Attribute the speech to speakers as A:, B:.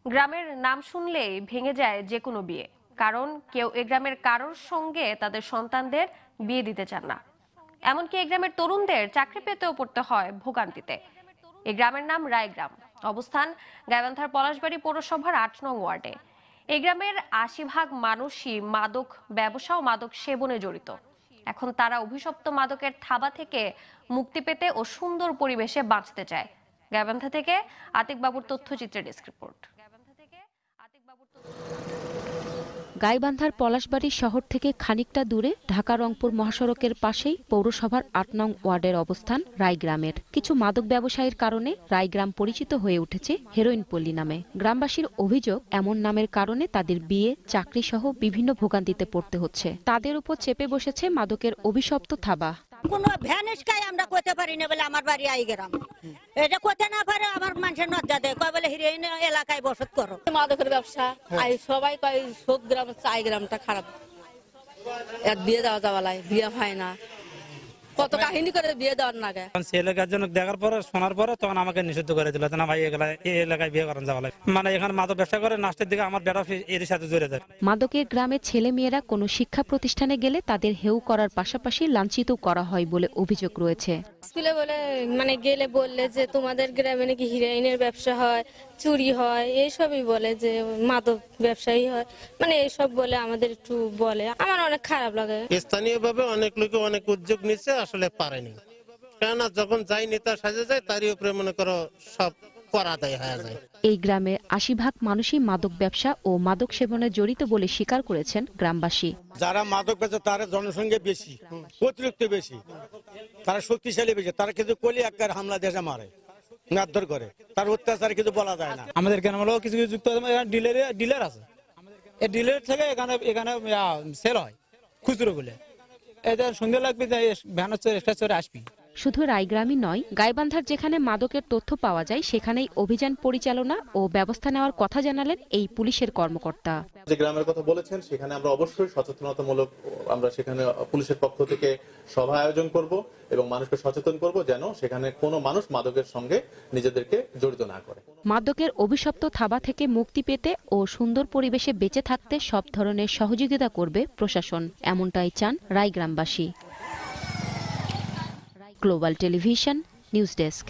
A: গ্রামের নাম শুনলেই ভেঙে যায় যে কোনো বিয়ে, কারণ কেউ এ গ্রামের কারোর সঙ্গে তাদের সন্তানদের বিয়ে দিতে চান না। এমনকি এই গ্রামের তরুণদের চাকরি পেতেও পড়তে হয় ভোগান্তিতে। এই গ্রামের নাম রায়গ্রাম, অবস্থান গাইবান্ধার পলাশবাড়ী পৌরসভার ৮ নং ওয়ার্ডে। এই গ্রামের ৮০% মানুষই মাদক ব্যবসা ও মাদক সেবনে জড়িত। এখন তারা অভিশপ্ত মাদকের থাবা থেকে মুক্তি পেতে ও সুন্দর পরিবেশে বাঁচতে চায়। গাইবান্ধা থেকে আতিক বাবুর তথ্যচিত্রের ডেস্ক রিপোর্ট।
B: গাইবান্ধার পলাশবাড়ী শহর থেকে খানিকটা দূরে ঢাকা রংপুর মহাসড়কের পাশেই পৌরসভার ৮ নং ওয়ার্ডের অবস্থান রায়গ্রামের। কিছু মাদক ব্যবসায়ীর কারণে রায়গ্রাম পরিচিত হয়ে উঠেছে হেরোইন পল্লী নামে। গ্রামবাসীর অভিযোগ, এমন নামের কারণে তাদের বিয়ে, চাকরি সহ বিভিন্ন ভোগান্তিতে পড়তে হচ্ছে। তাদের উপর চেপে বসেছে মাদকের অভিশপ্ত থাবা।
C: কোনো ভ্যানিশকাই আমরা করতে পারি না বলে আমার বাড়ি আই গ্রাম, এটা করতে না পারে আমার মানুষের নজ্জা দেয়, কয় বলে হিরোইন এলাকায় বসত করো।
D: মাদকের ব্যবসা সবাই কয় সব গ্রাম আই গ্রামটা খারাপ, এক বিয়ে দেওয়া যাওয়ালাই বিয়ে হয় না, কত কাহিনী করে বিয়ে দেওয়ার না গে।
E: ছেলেকার জন্য দেখার পরে শোনার পরে তখন আমাকে নিষিদ্ধ করে দিল, না ভাই এই এলাকায় বিয়ে করেন যাওয়ালাই, মানে এখানে মাদক ব্যবসা করে নাস্তের দিকে আমার বেটা এর সাথে জড়িয়ে যায়।
B: মাদকের গ্রামে ছেলে মেয়েরা কোনো শিক্ষা প্রতিষ্ঠানে গেলে তাদের হেউ করার পাশাপাশি লাঞ্ছিত করা হয় বলে অভিযোগ রয়েছে।
F: স্কুলে বলে মানে গেলে বললে যে তোমাদের গ্রামে নাকি হিরোইনের ব্যবসা হয়, চুরি হয়, এইসবই বলে, যে মাদক ব্যবসায়ী হয়, মানে এইসব বলে আমাদের একটু বলে। আমার অনেক খারাপ লাগে।
G: স্থানীয়ভাবে অনেক লোকে অনেক উদ্যোগ নিচ্ছে, আসলে পারেনি, কেননা যখন যাই নেতা সাজে যায় তারই উপরে মনে করো সব করা দেয় হয়ে যায়।
B: এই গ্রামের ৮০% মানুষই মাদক ব্যবসা ও মাদক সেবনে জড়িত বলে স্বীকার করেছেন গ্রামবাসী।
H: যারা মাদক বেচে তারা জনসংখ্যা বেশি, অতিরিক্ত বেশি, তারা শক্তিশালী বেশি, তারা কিছু কলি আকার হামলা দেশে মারে, মারধর করে, তার অত্যাচার কিছু বলা যায় না।
E: আমাদের গ্রামেও কিছু কিছু যুক্ত ডিলার আছে, এই ডিলার থেকে এখানে সেল হয় খুচরো বলে। এদের সুন্দর লাগবে যে ভ্যান চড়ে আসবি।
B: শুধু রায়গ্রামই নয়, গাইবান্ধার যেখানে মাদকের তথ্য পাওয়া যায় সেখানেই অভিযান পরিচালনা ও ব্যবস্থা নেওয়ার কথা জানালেন এই পুলিশের কর্মকর্তা।
I: যে গ্রামের কথা বলেছেন সেখানে আমরা অবশ্যই সচেতনতামূলক আমরা সেখানে পুলিশের পক্ষ থেকে সভা আয়োজন করব এবং মানুষকে সচেতন করব যেন সেখানে কোনো মানুষ মাদকের সঙ্গে নিজেদেরকে জড়িত না করে।
B: মাদকের অভিশপ্ত থাবা থেকে মুক্তি পেতে ও সুন্দর পরিবেশে বেঁচে থাকতে সব ধরনের সহযোগিতা করবে প্রশাসন, এমনটাই চান রায়গ্রামবাসী। Global television news desk.